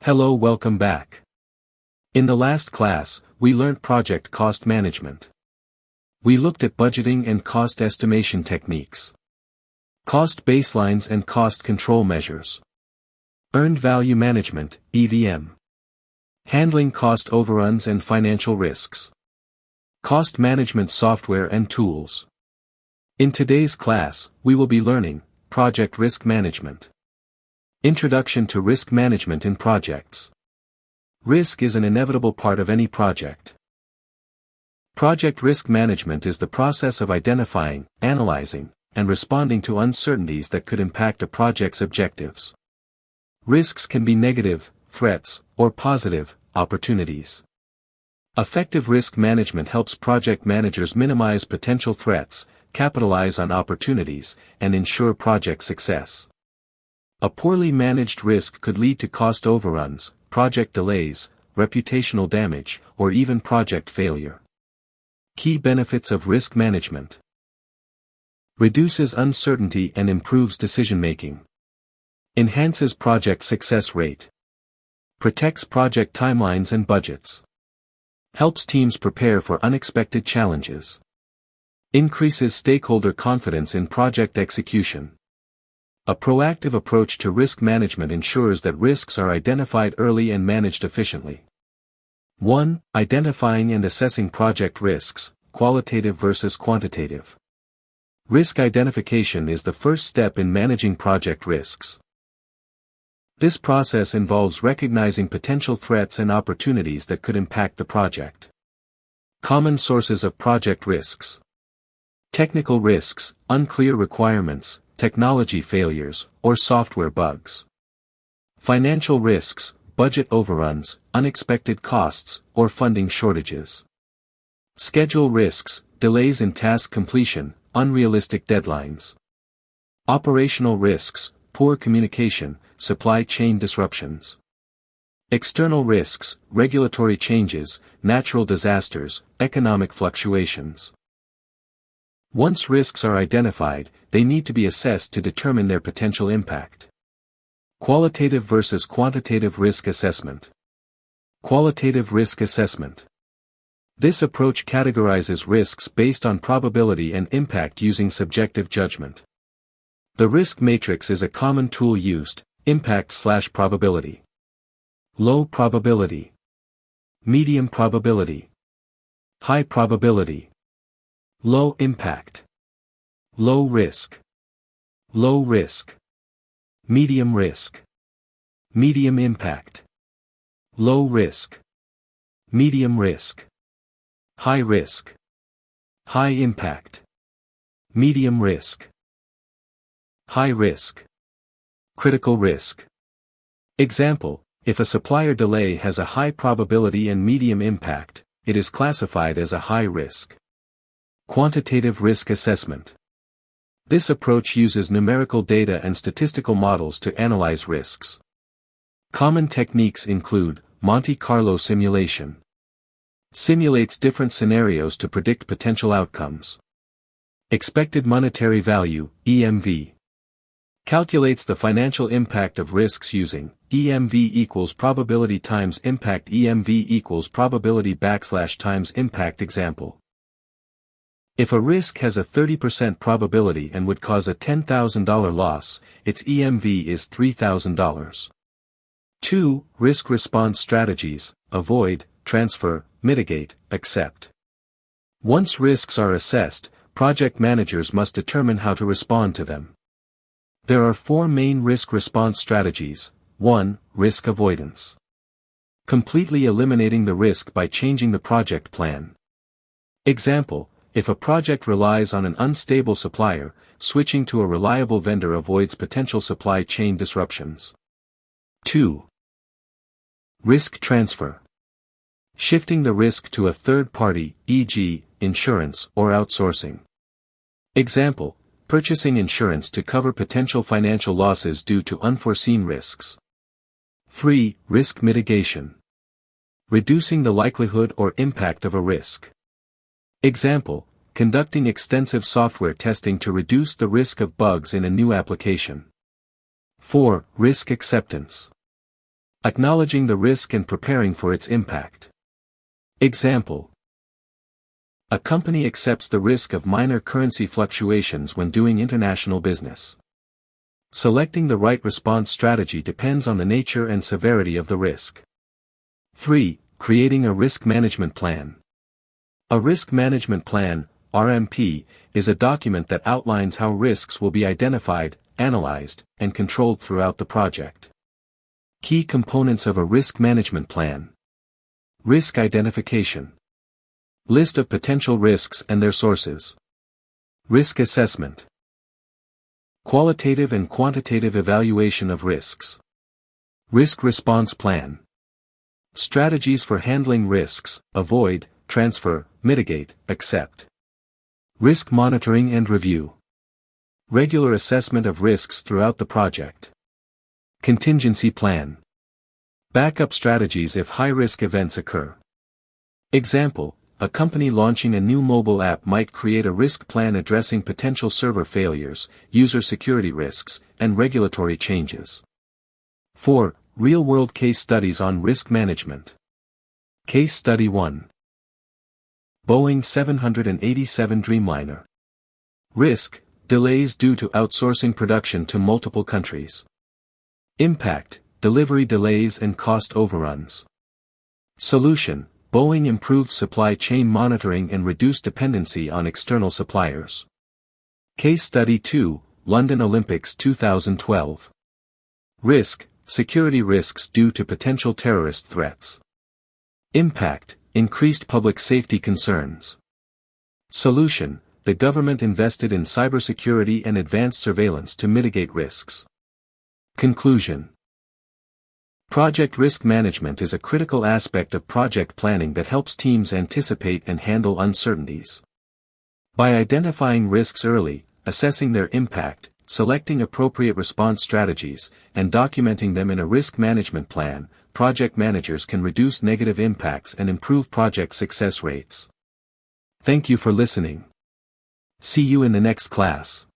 Hello, welcome back. In the last class, we learned project cost management. We looked at budgeting and cost estimation techniques, cost baselines and cost control measures, earned value management, EVM, handling cost overruns and financial risks, cost management software and tools. In today's class, we will be learning project risk management. Introduction to risk management in projects. Risk is an inevitable part of any project. Project risk management is the process of identifying, analyzing, and responding to uncertainties that could impact a project's objectives. Risks can be negative, threats, or positive, opportunities. Effective risk management helps project managers minimize potential threats, capitalize on opportunities, and ensure project success. A poorly managed risk could lead to cost overruns, project delays, reputational damage, or even project failure. Key benefits of risk management: reduces uncertainty and improves decision-making, enhances project success rate, protects project timelines and budgets, helps teams prepare for unexpected challenges, increases stakeholder confidence in project execution. A proactive approach to risk management ensures that risks are identified early and managed efficiently. 1. Identifying and assessing project risks, qualitative versus quantitative. Risk identification is the first step in managing project risks. This process involves recognizing potential threats and opportunities that could impact the project. Common sources of project risks: technical risks, unclear requirements, technology failures, or software bugs. Financial risks, budget overruns, unexpected costs, or funding shortages. Schedule risks, delays in task completion, unrealistic deadlines. Operational risks, poor communication, supply chain disruptions. External risks, regulatory changes, natural disasters, economic fluctuations. Once risks are identified, they need to be assessed to determine their potential impact. Qualitative versus quantitative risk assessment. Qualitative risk assessment. This approach categorizes risks based on probability and impact using subjective judgment. The risk matrix is a common tool used: impact/probability. Low probability, medium probability, high probability, low impact, low risk, medium risk, medium impact, low risk, medium risk, high risk, high impact, medium risk, high risk. Critical risk. Example: if a supplier delay has a high probability and medium impact, it is classified as a high risk. Quantitative risk assessment. This approach uses numerical data and statistical models to analyze risks. Common techniques include Monte Carlo simulation. Simulates different scenarios to predict potential outcomes. Expected monetary value, EMV. Calculates the financial impact of risks using EMV equals probability times impact. EMV equals probability / times impact. Example: if a risk has a 30% probability and would cause a $10,000 loss, its EMV is $3,000. 2. Risk response strategies: avoid, transfer, mitigate, accept. Once risks are assessed, project managers must determine how to respond to them. There are 4 main risk response strategies. 1. Risk avoidance. Completely eliminating the risk by changing the project plan. Example: if a project relies on an unstable supplier, switching to a reliable vendor avoids potential supply chain disruptions. 2. Risk transfer. Shifting the risk to a third party, e.g., insurance or outsourcing. Example: purchasing insurance to cover potential financial losses due to unforeseen risks. 3. Risk mitigation. Reducing the likelihood or impact of a risk. Example: conducting extensive software testing to reduce the risk of bugs in a new application. 4. Risk acceptance. Acknowledging the risk and preparing for its impact. Example. A company accepts the risk of minor currency fluctuations when doing international business. Selecting the right response strategy depends on the nature and severity of the risk. 3. Creating a risk management plan. A risk management plan, RMP, is a document that outlines how risks will be identified, analyzed, and controlled throughout the project. Key components of a risk management plan. Risk identification. List of potential risks and their sources. Risk assessment. Qualitative and quantitative evaluation of risks. Risk response plan. Strategies for handling risks: avoid, transfer, mitigate, accept. Risk monitoring and review. Regular assessment of risks throughout the project. Contingency plan. Backup strategies if high-risk events occur. Example. A company launching a new mobile app might create a risk plan addressing potential server failures, user security risks, and regulatory changes. 4. Real-world case studies on risk management. Case Study 1. Boeing 787 Dreamliner. Risk: delays due to outsourcing production to multiple countries. Impact: delivery delays and cost overruns. Solution: Boeing improved supply chain monitoring and reduced dependency on external suppliers. Case Study 2, London Olympics 2012. Risk: security risks due to potential terrorist threats. Impact: increased public safety concerns. Solution: the government invested in cybersecurity and advanced surveillance to mitigate risks. Conclusion. Project risk management is a critical aspect of project planning that helps teams anticipate and handle uncertainties. By identifying risks early, assessing their impact, selecting appropriate response strategies, and documenting them in a risk management plan, project managers can reduce negative impacts and improve project success rates. Thank you for listening. See you in the next class.